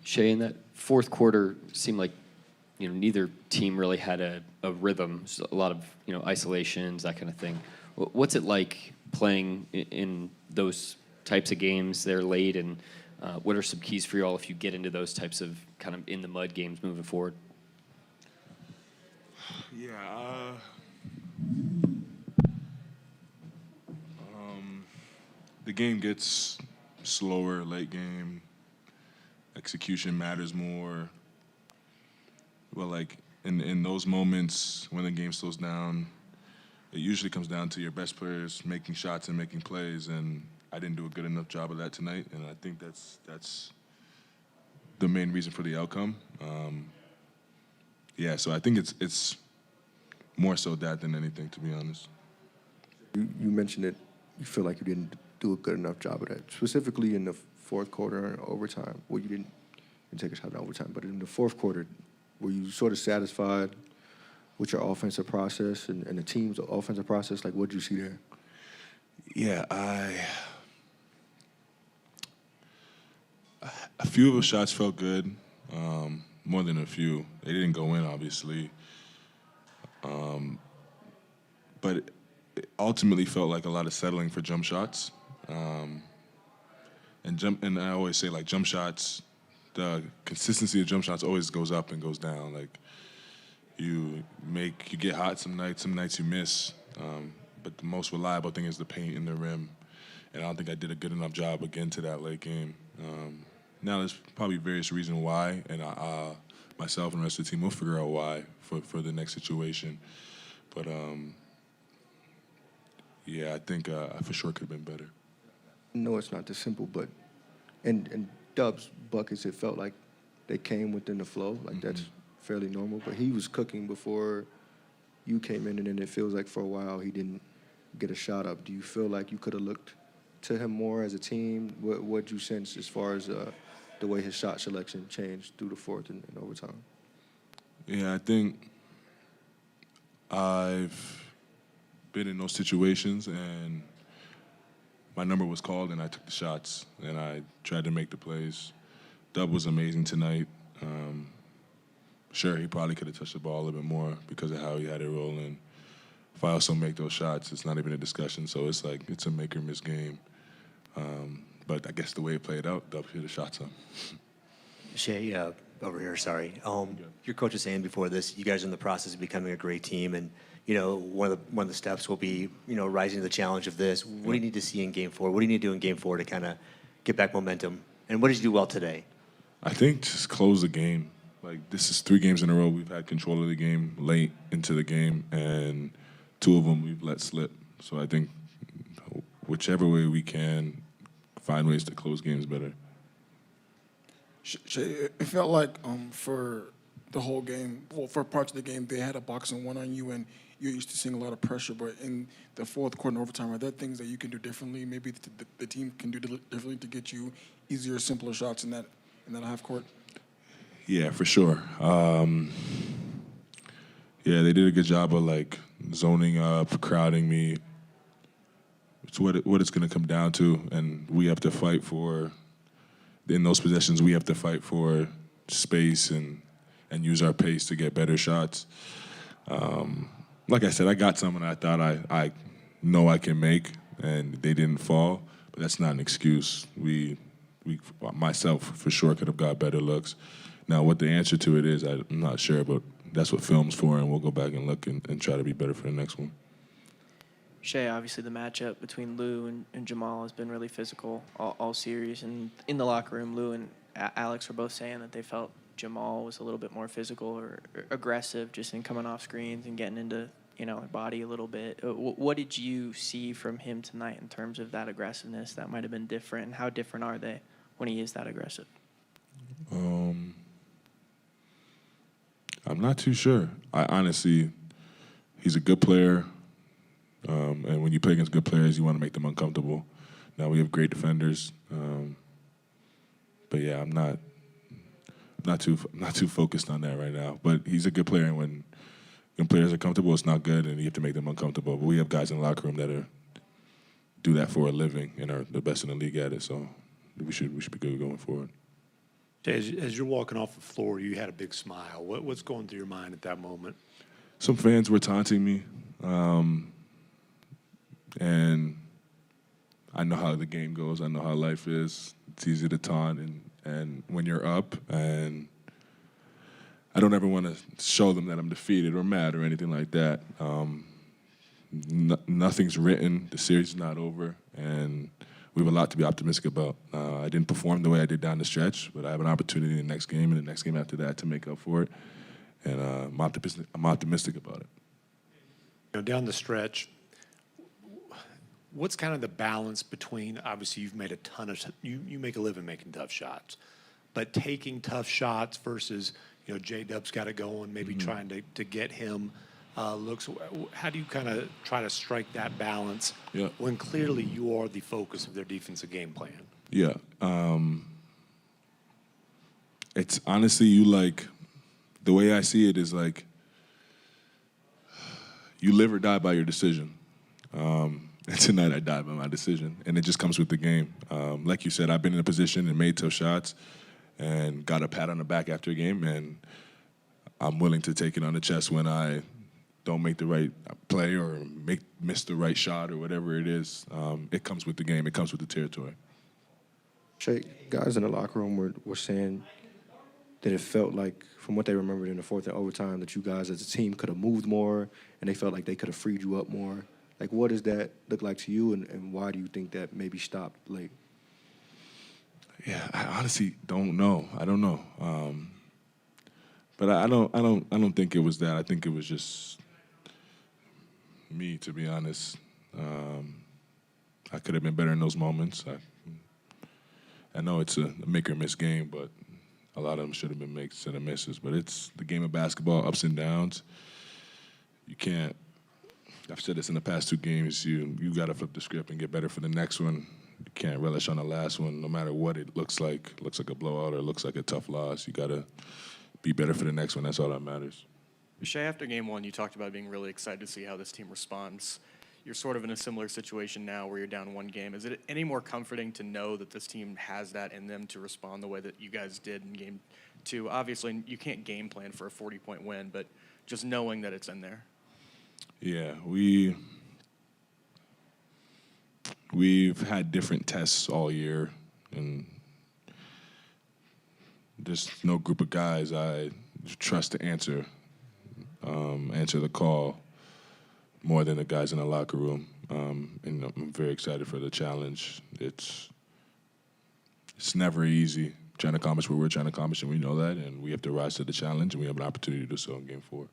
Shai, in that fourth quarter, seemed like neither team really had a rhythm. So a lot of isolations, that kind of thing. What's it like playing in those types of games there late, and what are some keys for you all if you get into those types of kind of in the mud games moving forward? Yeah. The game gets slower late game. Execution matters more. Well, like in those moments when the game slows down, it usually comes down to your best players making shots and making plays, and I didn't do a good enough job of that tonight, and I think that's the main reason for the outcome. Yeah, so I think it's more so that than anything, to be honest. You mentioned that you feel like you didn't do a good enough job of that, specifically in the fourth quarter and overtime. Well, you didn't take a shot in overtime, but in the fourth quarter, were you sort of satisfied with your offensive process and the team's offensive process? Like, what did you see there? Yeah, a few of the shots felt good, more than a few. They didn't go in, obviously. But it ultimately felt like a lot of settling for jump shots. And I always say, like, jump shots, the consistency of jump shots always goes up and goes down. Like, you get hot some nights you miss. But the most reliable thing is the paint in the rim. And I don't think I did a good enough job again to that late game. Now there's probably various reasons why, and myself and the rest of the team will figure out why for the next situation. But yeah, I think I for sure could have been better. No, it's not this simple, but and Dub's buckets, it felt like they came within the flow. Like, that's fairly normal. But he was cooking before you came in, and then it feels like for a while he didn't get a shot up. Do you feel like you could have looked to him more as a team? What'd you sense as far as the way his shot selection changed through the fourth and overtime? Yeah, I think I've been in those situations, and my number was called, and I took the shots, and I tried to make the plays. Dub was amazing tonight. Sure, he probably could have touched the ball a little bit more because of how he had it rolling. If I also make those shots, it's not even a discussion. So it's like, it's a make or miss game. But I guess the way it played out, Dub should have shot some. Shai, over here, sorry. Your coach was saying before this, you guys are in the process of becoming a great team, and one of the steps will be rising to the challenge of this. What do you need to see in Game 4? What do you need to do in Game 4 to kind of get back momentum? And what did you do well today? I think just close the game. Like, this is 3 games in a row we've had control of the game late into the game, and 2 of them we've let slip. So I think whichever way we can, find ways to close games better. It felt like for the whole game, well, for parts of the game, they had a boxing one on you, and you're used to seeing a lot of pressure. But in the fourth quarter and overtime, are there things that you can do differently? Maybe the team can do differently to get you easier, simpler shots in that half court? Yeah, for sure. Yeah, they did a good job of, like, zoning up, crowding me. It's what it's going to come down to, and we have to fight for, in those possessions, we have to fight for space and use our pace to get better shots. Like I said, I got some, and I thought I know I can make, and they didn't fall, but that's not an excuse. Myself, for sure, could have got better looks. Now, what the answer to it is, I'm not sure, but that's what film's for, and we'll go back and look and try to be better for the next one. Shai, obviously the matchup between Lou and Jamal has been really physical all series. And in the locker room, Lou and Alex were both saying that they felt Jamal was a little bit more physical or aggressive just in coming off screens and getting into their body a little bit. What did you see from him tonight in terms of that aggressiveness that might have been different, and how different are they when he is that aggressive? I'm not too sure. Honestly, he's a good player. And when you play against good players, you want to make them uncomfortable. Now, we have great defenders. But yeah, I'm not too focused on that right now. But he's a good player, and when players are comfortable, it's not good, and you have to make them uncomfortable. But we have guys in the locker room that do that for a living and are the best in the league at it. So we should be good going forward. As you're walking off the floor, you had a big smile. What's going through your mind at that moment? Some fans were taunting me, and I know how the game goes. I know how life is. It's easy to taunt, and when you're up, and I don't ever want to show them that I'm defeated or mad or anything like that. Nothing's written. The series is not over, and we have a lot to be optimistic about. I didn't perform the way I did down the stretch, but I have an opportunity in the next game and the next game after that to make up for it, and I'm optimistic about it. Down the stretch, what's kind of the balance between, obviously you've made a ton of, you make a living making tough shots, but taking tough shots versus, J-Dub's got it going, maybe trying to get him looks. How do you kind of try to strike that balance when clearly you are the focus of their defensive game plan? Yeah. It's honestly, the way I see it is like, you live or die by your decision. And tonight I died by my decision, and it just comes with the game. Like you said, I've been in a position and made tough shots and got a pat on the back after a game, and I'm willing to take it on the chest when I don't make the right play or miss the right shot or whatever it is. It comes with the game. It comes with the territory. Shay, guys in the locker room were saying that it felt like, from what they remembered in the fourth and overtime, that you guys as a team could have moved more, and they felt like they could have freed you up more. Like, what does that look like to you, and why do you think that maybe stopped late? Yeah, I honestly don't know. I don't know. But I don't think it was that. I think it was just me, to be honest. I could have been better in those moments. I know it's a make or miss game, but a lot of them should have been makes and misses. But it's the game of basketball, ups and downs. You can't. I've said this in the past two games. You got to flip the script and get better for the next one. You can't relish on the last one, no matter what it looks like. It looks like a blowout or it looks like a tough loss. You got to be better for the next one. That's all that matters. Shay, after game one, you talked about being really excited to see how this team responds. You're sort of in a similar situation now where you're down one game. Is it any more comforting to know that this team has that in them to respond the way that you guys did in game two? Obviously, you can't game plan for a 40-point win, but just knowing that it's in there. Yeah, we've had different tests all year, and there's no group of guys I trust to answer the call more than the guys in the locker room. And I'm very excited for the challenge. It's never easy trying to accomplish what we're trying to accomplish, and we know that, and we have to rise to the challenge, and we have an opportunity to do so in Game 4.